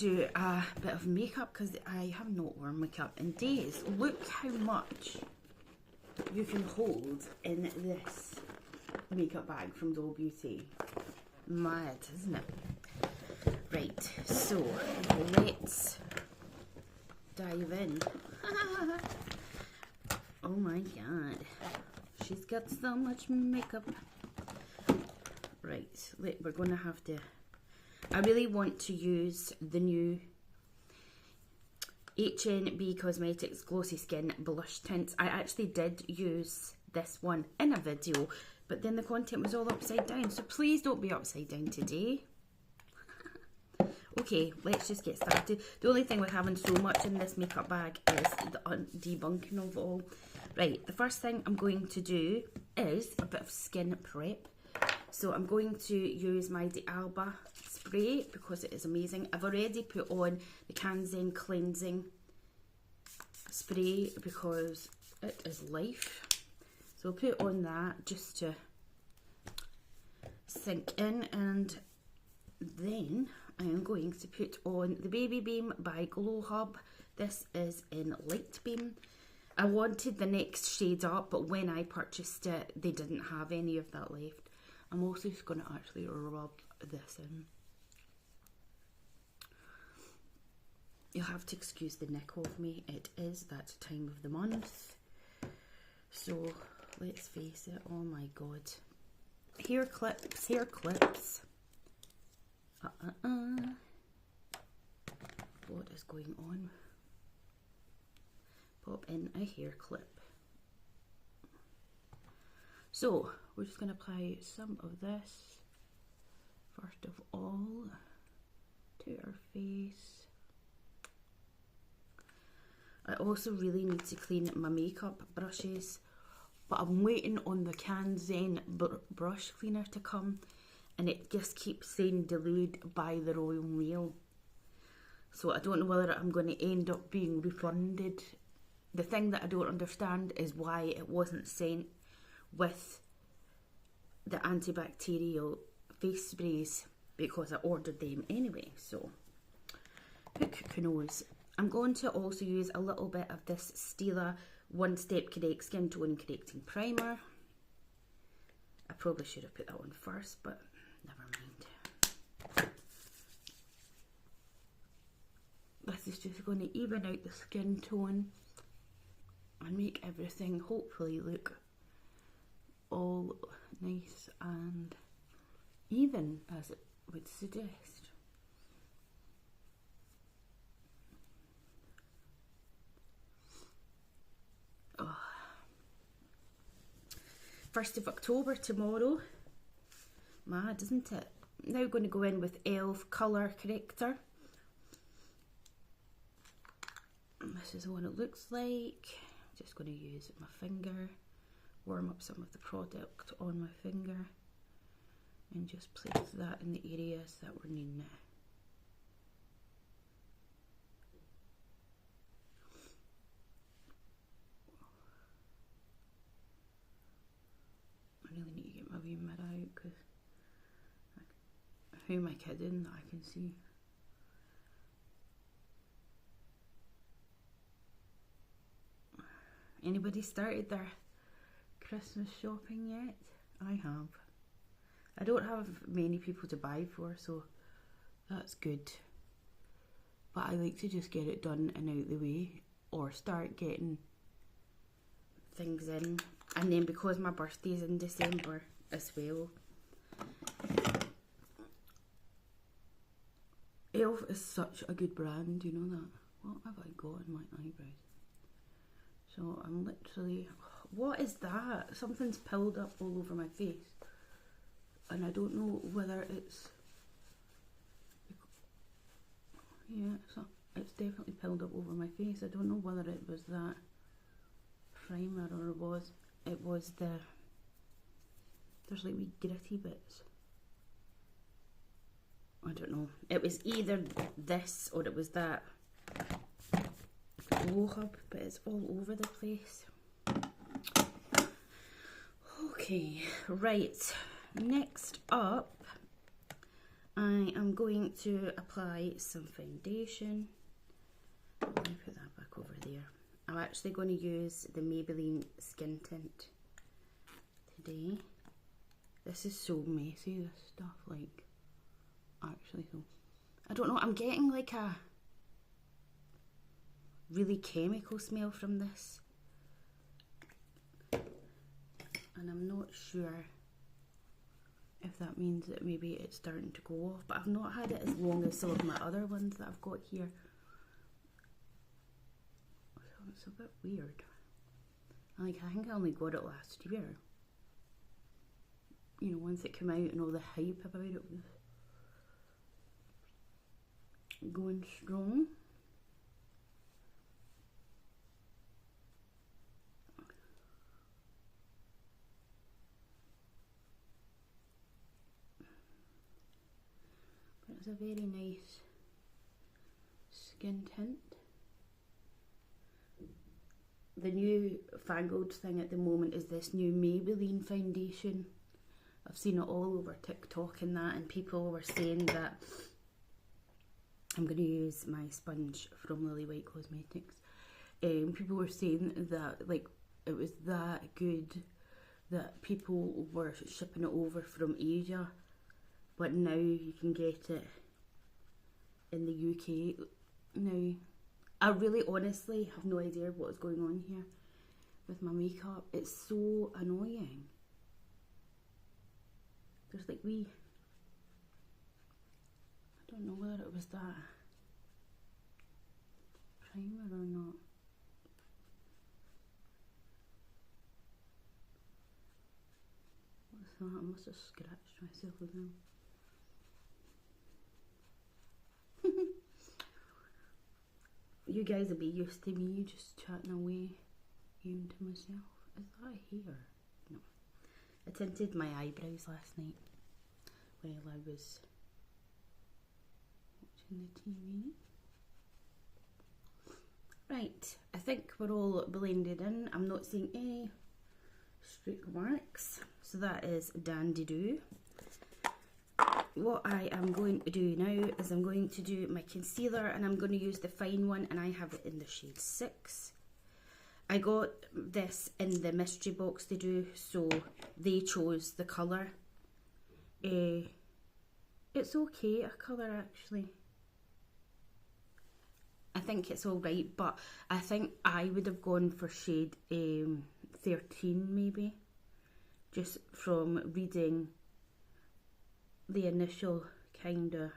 do a bit of makeup because I have not worn makeup in days. Look how much you can hold in this makeup bag from Doll Beauty. Mad, isn't it? Right, so let's dive in. Oh my god, she's got so much makeup. Right, we're going to have to... I really want to use the new HNB Cosmetics Glossy Skin Blush Tints. I actually did use this one in a video, but then the content was all upside down, so please don't be upside down today. Okay, let's just get started. The only thing with having so much in this makeup bag is the debunking of it all. Right, the first thing I'm going to do is a bit of skin prep. So I'm going to use my D'Alba spray because it is amazing. I've already put on the Kanzen cleansing spray because it is life. So I'll put on that just to sink in, and then I am going to put on the Baby Beam by Glow Hub. This is in Light Beam. I wanted the next shade up, but when I purchased it, they didn't have any of that left. I'm also just going to actually rub this in. You'll have to excuse the neck of me. It is that time of the month. So let's face it. Oh my god. Hair clips, hair clips. What is going on? Pop in a hair clip. So we're just going to apply some of this first of all to our face. I also really need to clean my makeup brushes, but I'm waiting on the Kanzen brush cleaner to come, and it just keeps saying delayed by the Royal Mail. So I don't know whether I'm going to end up being refunded. The thing that I don't understand is why it wasn't sent with the antibacterial face sprays, because I ordered them anyway, so who knows. I'm going to also use a little bit of this Stila One Step Correct Skin Tone Correcting Primer. I probably should have put that on first, but never mind. This is just going to even out the skin tone and make everything hopefully look all nice and even, as it would suggest. Oh. 1st of October tomorrow. Mad, isn't it? Now going to go in with e.l.f. Colour Corrector. This is what it looks like. Just going to use my finger, warm up some of the product on my finger, and just place that in the areas that we're needing it. I really need to get my wee mirror out, because who am I kidding that I can see? Anybody started their Christmas shopping yet? I have. I don't have many people to buy for, so that's good. But I like to just get it done and out the way, or start getting things in. And then because my birthday's in December as well, e.l.f. is such a good brand, you know that? What have I got in my eyebrows? So I'm literally, what is that? Something's piled up all over my face, and I don't know whether it's, yeah, it's definitely piled up over my face. I don't know whether it was that primer or it was there's like wee gritty bits. I don't know. It was either this or it was that Glow Hub, but it's all over the place. Okay, right. Next up, I am going to apply some foundation. Let me put that back over there. I'm actually going to use the Maybelline Skin Tint today. This is so messy, this stuff, like, actually, so, I don't know, I'm getting like a really chemical smell from this. And I'm not sure if that means that maybe it's starting to go off, but I've not had it as long as some of my other ones that I've got here. So it's a bit weird. Like, I think I only got it last year. You know, once it came out and all the hype about it was going strong. It's a very nice skin tint. The new fangled thing at the moment is this new Maybelline foundation. I've seen it all over TikTok and that, and people were saying that I'm going to use my sponge from Lily White Cosmetics. People were saying that, like, it was that good that people were shipping it over from Asia. But now you can get it in the UK. Now, I really honestly have no idea what is going on here with my makeup. It's so annoying. There's like I don't know whether it was that primer or not. What's that? I must have scratched myself as well. You guys will be used to me just chatting away even to myself. Is that hair? No. I tinted my eyebrows last night while I was watching the TV. Right, I think we're all blended in. I'm not seeing any streak marks, so that is dandy-doo. What I am going to do now is I'm going to do my concealer, and I'm going to use the fine one, and I have it in the shade 6. I got this in the mystery box they do, so they chose the colour. It's okay, a colour actually. I think it's alright, but I think I would have gone for shade 13 maybe, just from reading the initial kind of,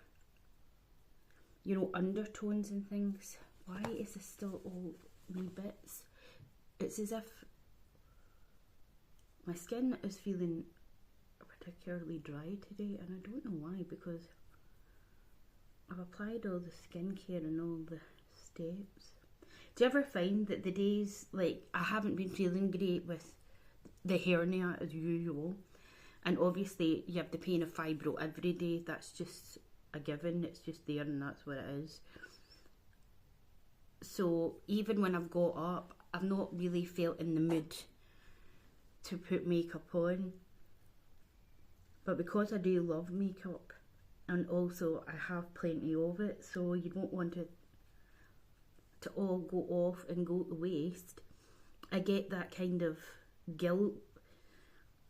you know, undertones and things. Why is this still all wee bits? It's as if my skin is feeling particularly dry today, and I don't know why, because I've applied all the skincare and all the steps. Do you ever find that the days, like, I haven't been feeling great with the hernia as usual, and obviously you have the pain of fibro every day, that's just a given, it's just there and that's what it is. So even when I've got up, I've not really felt in the mood to put makeup on. But because I do love makeup, and also I have plenty of it, so you don't want it to all go off and go to waste, I get that kind of guilt,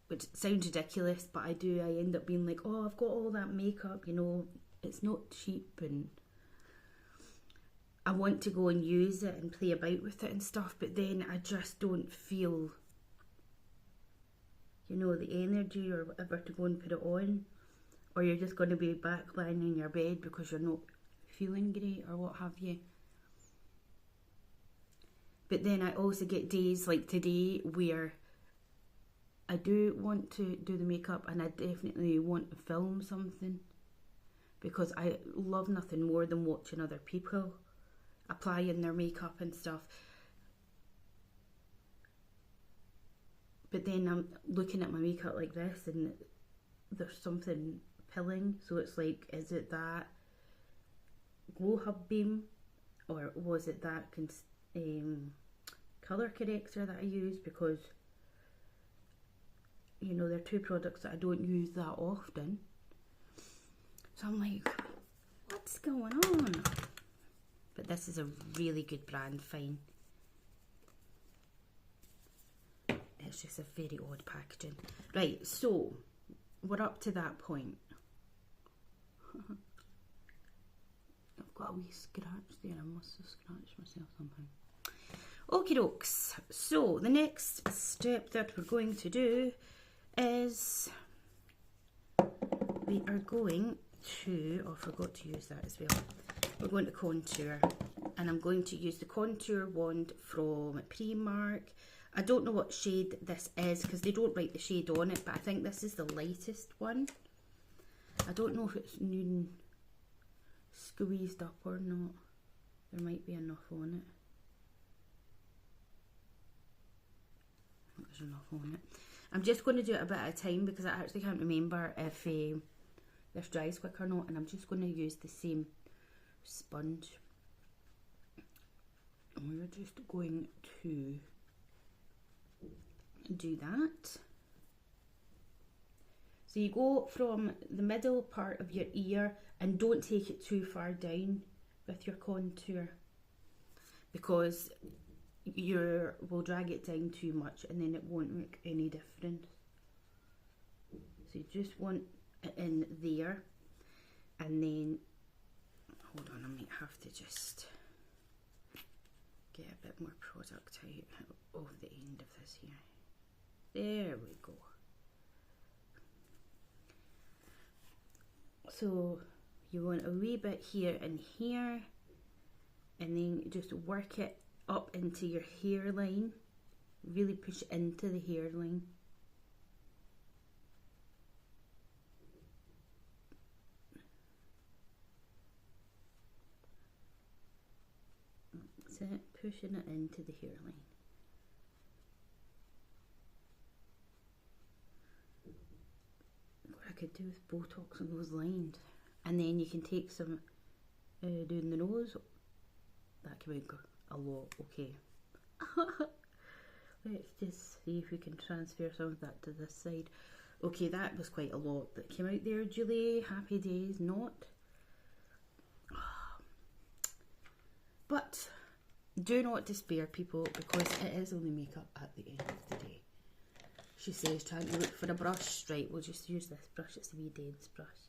which sounds ridiculous, but I do. I end up being like, oh, I've got all that makeup, you know, it's not cheap, and I want to go and use it and play about with it and stuff, but then I just don't feel, you know, the energy or whatever to go and put it on, or you're just going to be back lying in your bed because you're not feeling great or what have you. But then I also get days like today where I do want to do the makeup, and I definitely want to film something, because I love nothing more than watching other people applying their makeup and stuff. But then I'm looking at my makeup like this, and there's something pilling, so it's like, is it that Glow Hub Beam, or was it that colour corrector that I use? Because, you know, they're two products that I don't use that often. So I'm like, what's going on? But this is a really good brand, fine. It's just a very odd packaging. Right, so we're up to that point. I've got a wee scratch there. I must have scratched myself somehow. Okie dokes. So the next step that we're going to do is we are going to, oh, I forgot to use that as well. We're going to contour, and I'm going to use the contour wand from Primark. I don't know what shade this is because they don't write the shade on it, but I think this is the lightest one. I don't know if it's noon squeezed up or not. There might be enough on it. There's enough on it. I'm just going to do it a bit at a time because I actually can't remember if this dries quick or not, and I'm just going to use the same sponge. And we're just going to do that. So you go from the middle part of your ear and don't take it too far down with your contour, because you will drag it down too much and then it won't make any difference. So you just want it in there, and then hold on, I might have to just get a bit more product out of the end of this here. There we go. So you want a wee bit here and here, and then just work it up into your hairline. Really push into the hairline. That's it, pushing it into the hairline. What I could do with Botox on those lines. And then you can take some down the nose. That came out a lot, okay. Let's just see if we can transfer some of that to this side. Okay, that was quite a lot that came out there, Julie. Happy days, not. But do not despair, people, because it is only makeup at the end of the day. She says, trying to look for a brush. Right, we'll just use this brush. It's a wee dense brush.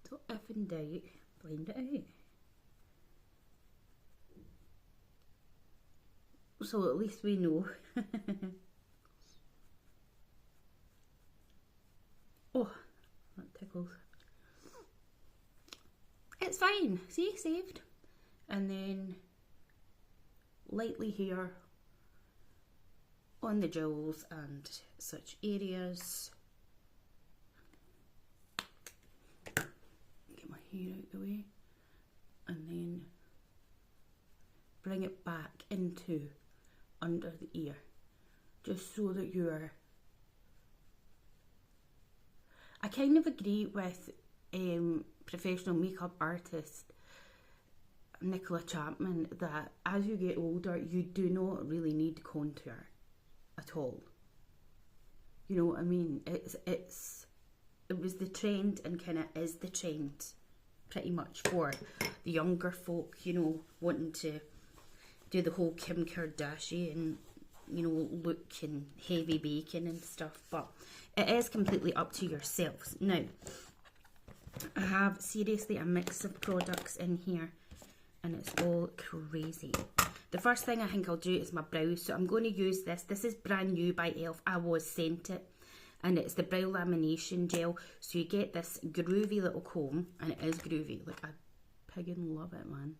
So if in doubt, blend it out. So at least we know. Oh, that tickles. It's fine. See, saved. And then lightly here on the jewels and such areas. Get my hair out the way. And then bring it back into under the ear. Just so that you're... I kind of agree with professional makeup artist Nicola Chapman that as you get older you do not really need contour at all. You know what I mean? It was the trend and kind of is the trend pretty much for the younger folk, you know, wanting to do the whole Kim Kardashian, you know, look and heavy baking and stuff, but it is completely up to yourselves. Now, I have seriously a mix of products in here and it's all crazy. The first thing I think I'll do is my brows. So I'm going to use this. This is brand new by e.l.f. I was sent it. And it's the brow lamination gel. So you get this groovy little comb. And it is groovy. Like, I piggin' love it, man.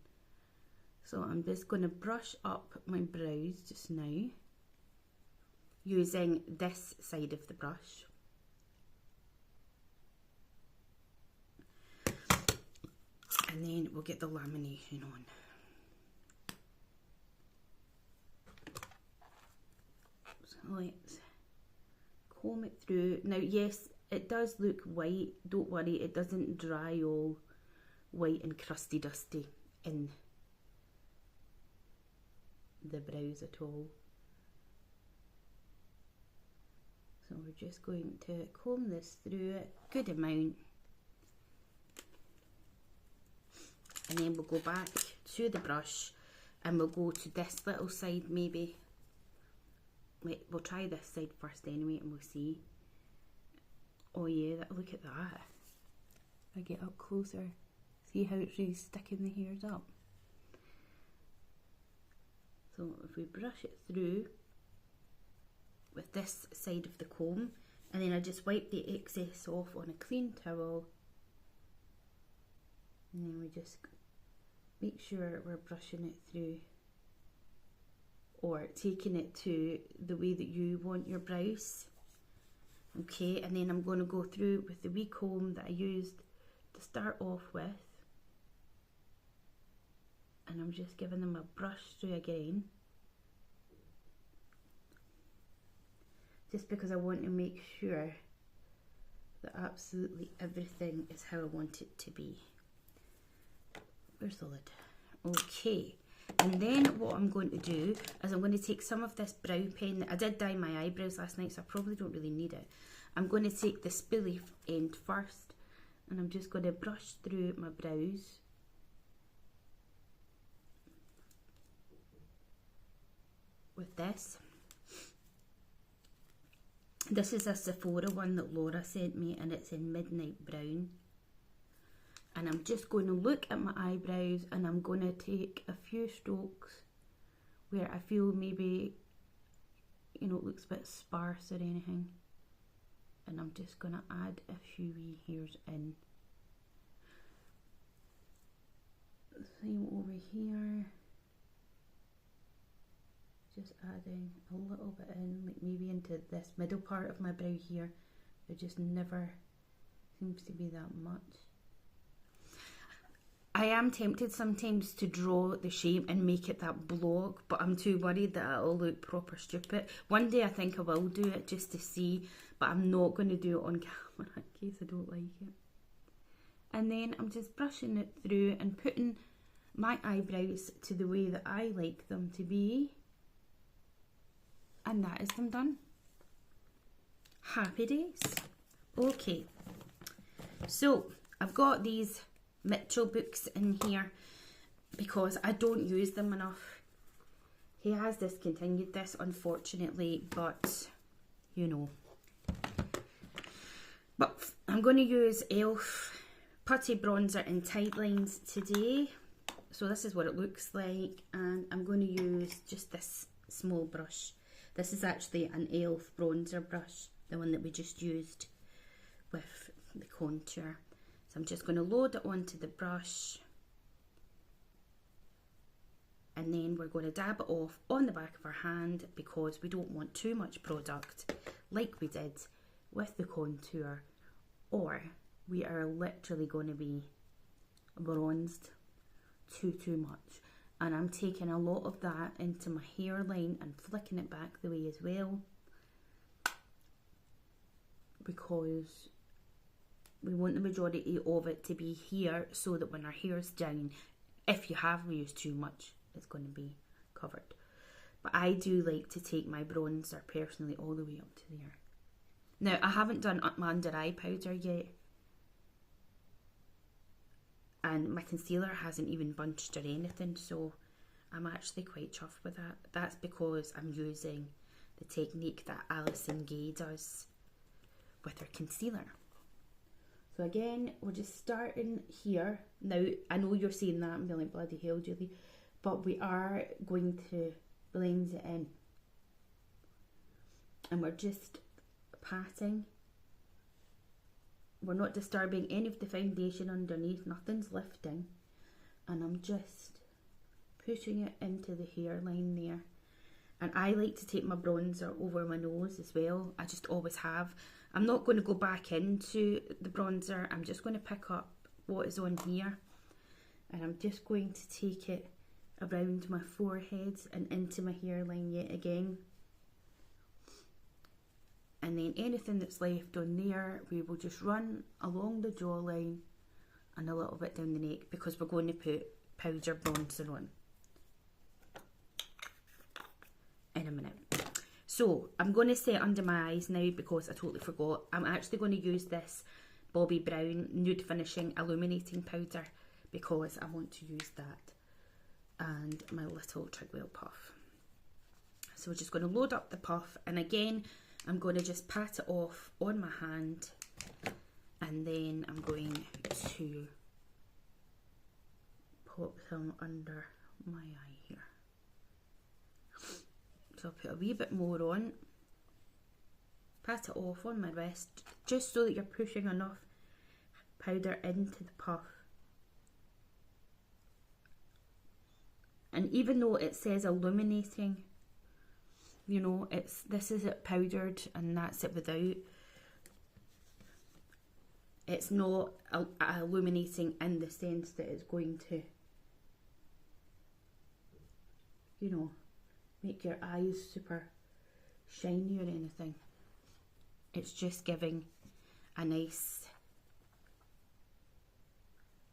So I'm just going to brush up my brows just now. Using this side of the brush. And then we'll get the lamination on. So let's comb it through. Now yes, it does look white. Don't worry, it doesn't dry all white and crusty dusty in the brows at all. So So we're just going to comb this through a good amount. And then we'll go back to the brush and we'll go to this little side maybe. Wait, we'll try this side first anyway and we'll see. Oh yeah, look at that. If I get up closer, see how it's really sticking the hairs up. So if we brush it through with this side of the comb, and then I just wipe the excess off on a clean towel, and then we just make sure we're brushing it through or taking it to the way that you want your brows. Okay, and then I'm going to go through with the wee comb that I used to start off with, and I'm just giving them a brush through again, just because I want to make sure that absolutely everything is how I want it to be. Where's the lid? Okay, and then what I'm going to do is I'm going to take some of this brow pen. I did dye my eyebrows last night, so I probably don't really need it. I'm going to take the spoolie end first, and I'm just going to brush through my brows. With this. This is a Sephora one that Laura sent me, and it's in Midnight Brown. And I'm just going to look at my eyebrows, and I'm going to take a few strokes where I feel maybe, you know, it looks a bit sparse or anything. And I'm just going to add a few wee hairs in. Same over here. Just adding a little bit in, like maybe into this middle part of my brow here. It just never seems to be that much. I am tempted sometimes to draw the shape and make it that block, but I'm too worried that it'll look proper stupid. One day I think I will do it just to see, but I'm not going to do it on camera in case I don't like it. And then I'm just brushing it through and putting my eyebrows to the way that I like them to be. And that is them done. Happy days. Okay, so I've got these Mitchell books in here because I don't use them enough. He has discontinued this, unfortunately, but you know. But I'm going to use e.l.f. Putty Bronzer in Tight Lines today. So this is what it looks like, and I'm going to use just this small brush. This is actually an e.l.f. bronzer brush, the one that we just used with the contour. So I'm just going to load it onto the brush, and then we're going to dab it off on the back of our hand because we don't want too much product like we did with the contour, or we are literally going to be bronzed too much. And I'm taking a lot of that into my hairline and flicking it back the way as well, because we want the majority of it to be here so that when our hair's down, if you have used too much, it's going to be covered. But I do like to take my bronzer personally all the way up to there. Now, I haven't done my under eye powder yet, and my concealer hasn't even bunched or anything, so I'm actually quite chuffed with that. That's because I'm using the technique that Alison Gay does with her concealer. So again, we're just starting here. Now, I know you're seeing that and being like, bloody hell, Julie, but we are going to blend it in. And we're just patting. We're not disturbing any of the foundation underneath, nothing's lifting. And I'm just pushing it into the hairline there. And I like to take my bronzer over my nose as well. I just always have. I'm not going to go back into the bronzer. I'm just going to pick up what is on here. And I'm just going to take it around my forehead and into my hairline yet again. And then anything that's left on there, we will just run along the jawline and a little bit down the neck, because we're going to put powder bronzer on in a minute. So So I'm going to set it under my eyes now because I totally forgot. I'm actually going to use this Bobbi Brown Nude Finishing Illuminating Powder because I want to use that and my little Trigwell puff. So we're just going to load up the puff, and again I'm going to just pat it off on my hand, and then I'm going to pop some under my eye here. So I'll put a wee bit more on, pat it off on my wrist, just so that you're pushing enough powder into the puff. And even though it says illuminating, you know, this is it powdered and that's it without. It's not illuminating in the sense that it's going to, you know, make your eyes super shiny or anything. It's just giving a nice...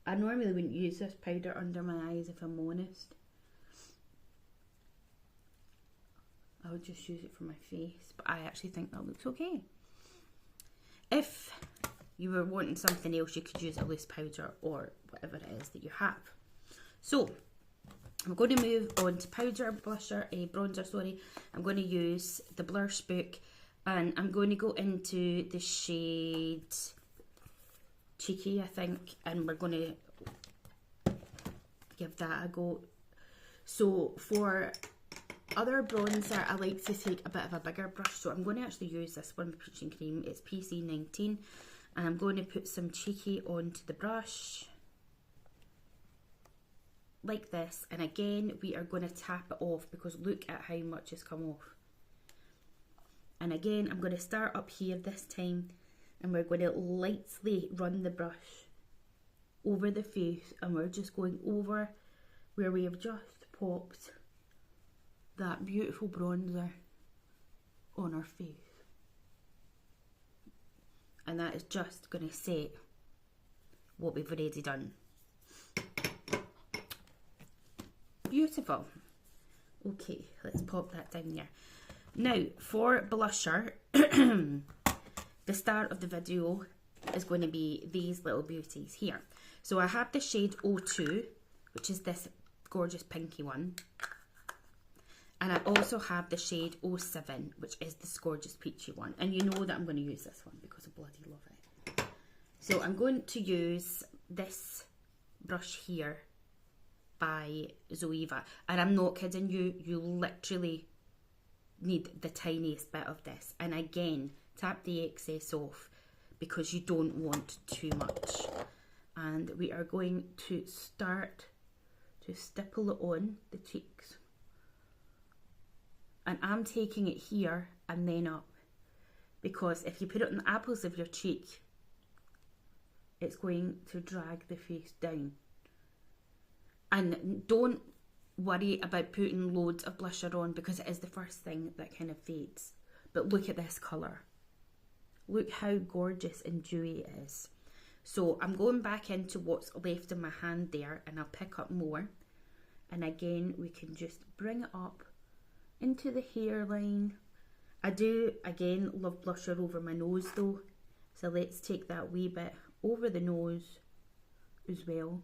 I normally wouldn't use this powder under my eyes if I'm honest. I would just use it for my face, but I actually think that looks okay. If you were wanting something else, you could use a loose powder or whatever it is that you have. So I'm going to move on to bronzer, sorry. I'm going to use the Blur Spook, and I'm going to go into the shade Cheeky, I think, and we're going to give that a go. So for other bronzer, I like to take a bit of a bigger brush, so I'm going to actually use this one, Peach & Cream. It's PC19, and I'm going to put some Cheeky onto the brush like this, and again we are going to tap it off because look at how much has come off. And again I'm going to start up here this time, and we're going to lightly run the brush over the face, and we're just going over where we have just popped that beautiful bronzer on our face. And that is just going to set what we've already done. Beautiful. Okay, let's pop that down there. Now, for blusher, the start of the video is going to be these little beauties here. So I have the shade 02, which is this gorgeous pinky one. And I also have the shade 07, which is this gorgeous peachy one. And you know that I'm going to use this one because I bloody love it. So I'm going to use this brush here by Zoeva. And I'm not kidding you, you literally need the tiniest bit of this. And again, tap the excess off because you don't want too much. And we are going to start to stipple it on the cheeks. And I'm taking it here and then up, because if you put it on the apples of your cheek, it's going to drag the face down. And don't worry about putting loads of blusher on because it is the first thing that kind of fades. But look at this colour. Look how gorgeous and dewy it is. So I'm going back into what's left in my hand there, and I'll pick up more. And again, we can just bring it up into the hairline. I do, again, love blusher over my nose though. So let's take that wee bit over the nose as well.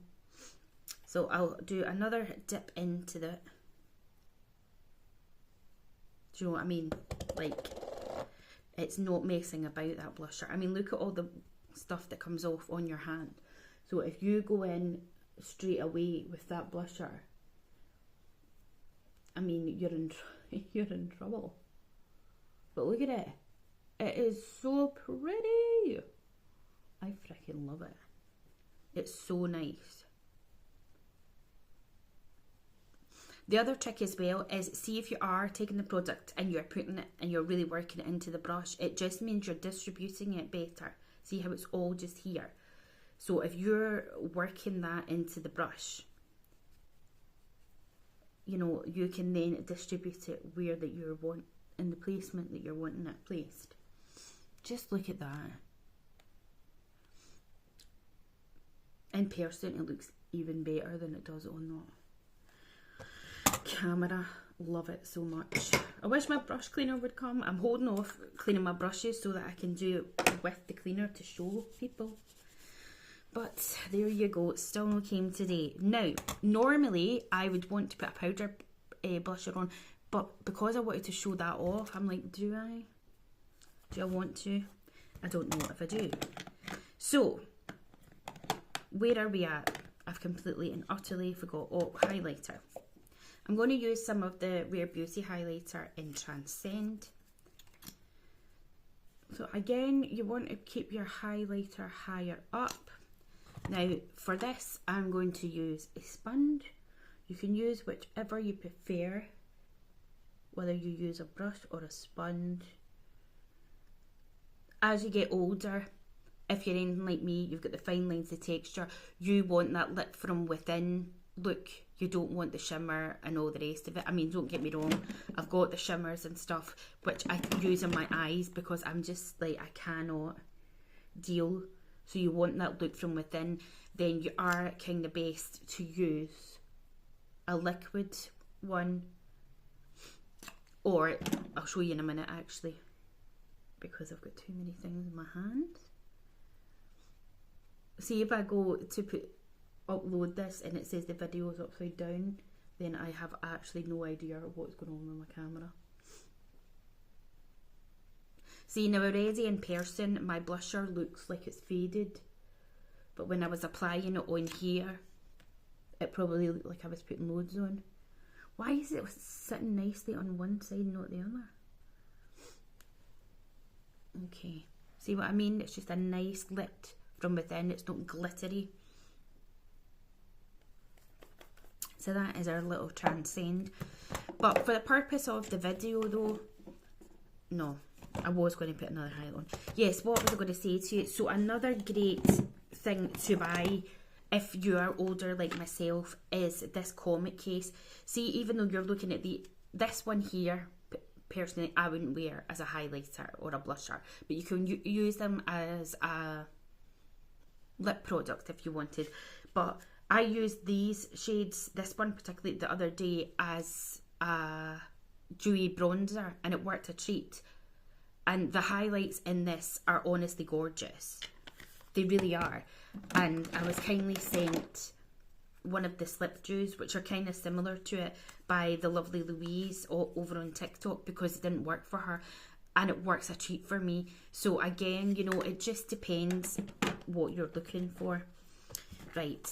So I'll do another dip into the... Do you know what I mean? Like, it's not messing about that blusher. I mean, look at all the stuff that comes off on your hand. So if you go in straight away with that blusher, I mean, you're in trouble. But look at it. It is so pretty. I freaking love it. It's so nice. The other trick as well is, see if you are taking the product and you're putting it and you're really working it into the brush, it just means you're distributing it better. See how it's all just here. So if you're working that into the brush, you know, you can then distribute it where that you want, in the placement that you're wanting it placed. Just look at that. In person, it looks even better than it does on that camera. Love it so much. I wish my brush cleaner would come. I'm holding off cleaning my brushes so that I can do it with the cleaner to show people. But there you go, it still no came today. Now, normally I would want to put a powder blusher on, but because I wanted to show that off, I'm like, do I? Do I want to? I don't know if I do. So, where are we at? I've completely and utterly forgot. Oh, highlighter. I'm going to use some of the Rare Beauty highlighter in Transcend. So again, you want to keep your highlighter higher up. Now for this, I'm going to use a sponge. You can use whichever you prefer, whether you use a brush or a sponge. As you get older, if you're anything like me, you've got the fine lines, the texture, you want that lit from within look. You don't want the shimmer and all the rest of it. I mean, don't get me wrong, I've got the shimmers and stuff which I use in my eyes because I'm just like, I cannot deal. So you want that look from within. Then you are kind of best to use a liquid one, or I'll show you in a minute actually, because I've got too many things in my hands. See, if I go to upload this and it says the video is upside down, then I have actually no idea what's going on with my camera. See, now already in person my blusher looks like it's faded, but when I was applying it on here it probably looked like I was putting loads on. Why is it sitting nicely on one side, not the other? Okay, see what I mean? It's just a nice lit from within, it's not glittery. So that is our little Transcend. But for the purpose of the video though, no, I was going to put another highlight on. Yes, what was I going to say to you? So another great thing to buy if you are older like myself is this comic case. See, even though you're looking at this one here, personally I wouldn't wear as a highlighter or a blusher, but you can use them as a lip product if you wanted. But I used these shades, this one particularly the other day, as a dewy bronzer and it worked a treat. And the highlights in this are honestly gorgeous. They really are. And I was kindly sent one of the slip dews, which are kind of similar to it, by the lovely Louise over on TikTok, because it didn't work for her. And it works a treat for me. So again, you know, it just depends what you're looking for. Right.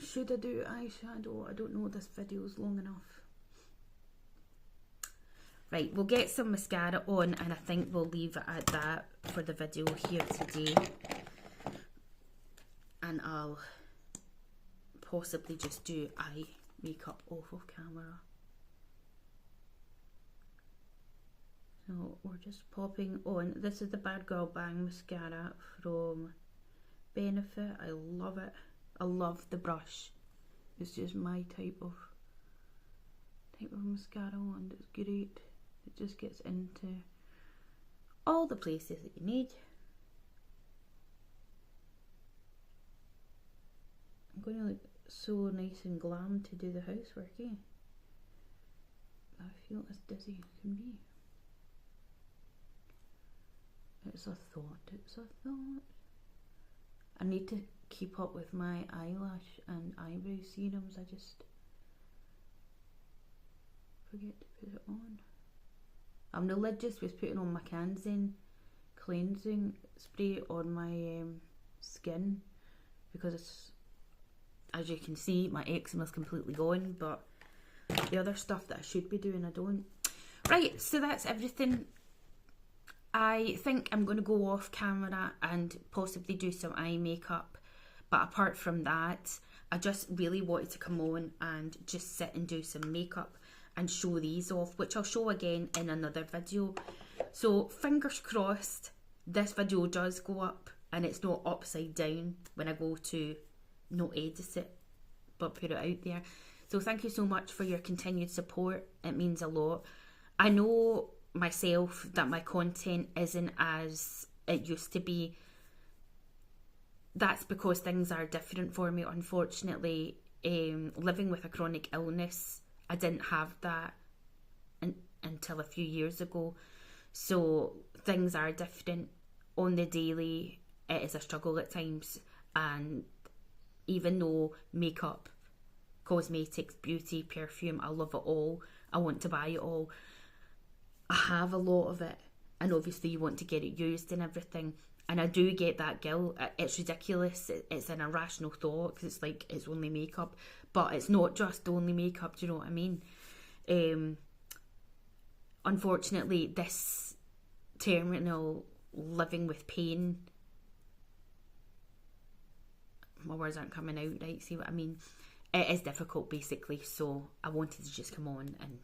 Should I do eyeshadow? I don't know, this video's long enough. Right, we'll get some mascara on and I think we'll leave it at that for the video here today. And I'll possibly just do eye makeup off of camera. So we're just popping on. This is the Bad Girl Bang mascara from Benefit. I love it. I love the brush. It's just my type of mascara and it's great. It just gets into all the places that you need. I'm going to look so nice and glam to do the housework, eh? I feel as dizzy as can be. It's a thought, it's a thought. I need to keep up with my eyelash and eyebrow serums. I just forget to put it on. I'm religious with putting on my Kanzen cleansing spray on my skin, because it's, as you can see, my eczema's completely gone, but the other stuff that I should be doing I don't. Right, so that's everything. I think I'm going to go off camera and possibly do some eye makeup, but apart from that, I just really wanted to come on and just sit and do some makeup and show these off, which I'll show again in another video. So fingers crossed this video does go up and it's not upside down when I go to not edit it but put it out there. So thank you so much for your continued support. It means a lot. I know myself that my content isn't as it used to be. That's because things are different for me, unfortunately. Living with a chronic illness, I didn't have that until a few years ago. So things are different on the daily. It is a struggle at times, and even though makeup, cosmetics, beauty, perfume, I love it all, I want to buy it all, I have a lot of it, and obviously you want to get it used and everything, and I do get that guilt. It's ridiculous, it's an irrational thought, because it's like, it's only makeup, but it's not just only makeup, do you know what I mean? Unfortunately, this terminal living with pain, my words aren't coming out right, see what I mean? It is difficult basically, so I wanted to just come on and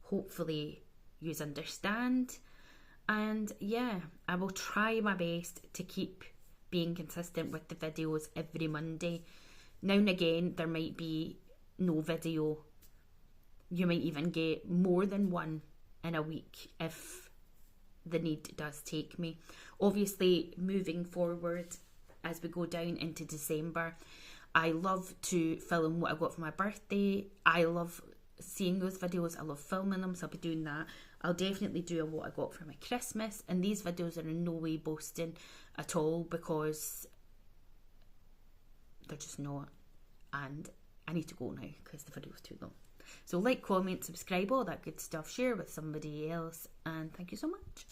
hopefully you understand. And yeah, I will try my best to keep being consistent with the videos every Monday. Now and again there might be no video, you might even get more than one in a week if the need does take me. Obviously moving forward as we go down into December, I love to film what I got for my birthday. I love seeing those videos, I love filming them, so I'll be doing that. I'll definitely do a what I got for my Christmas, and these videos are in no way boasting at all, because they're just not, and I need to go now because the video's too long. So like, comment, subscribe, all that good stuff, share with somebody else, and thank you so much.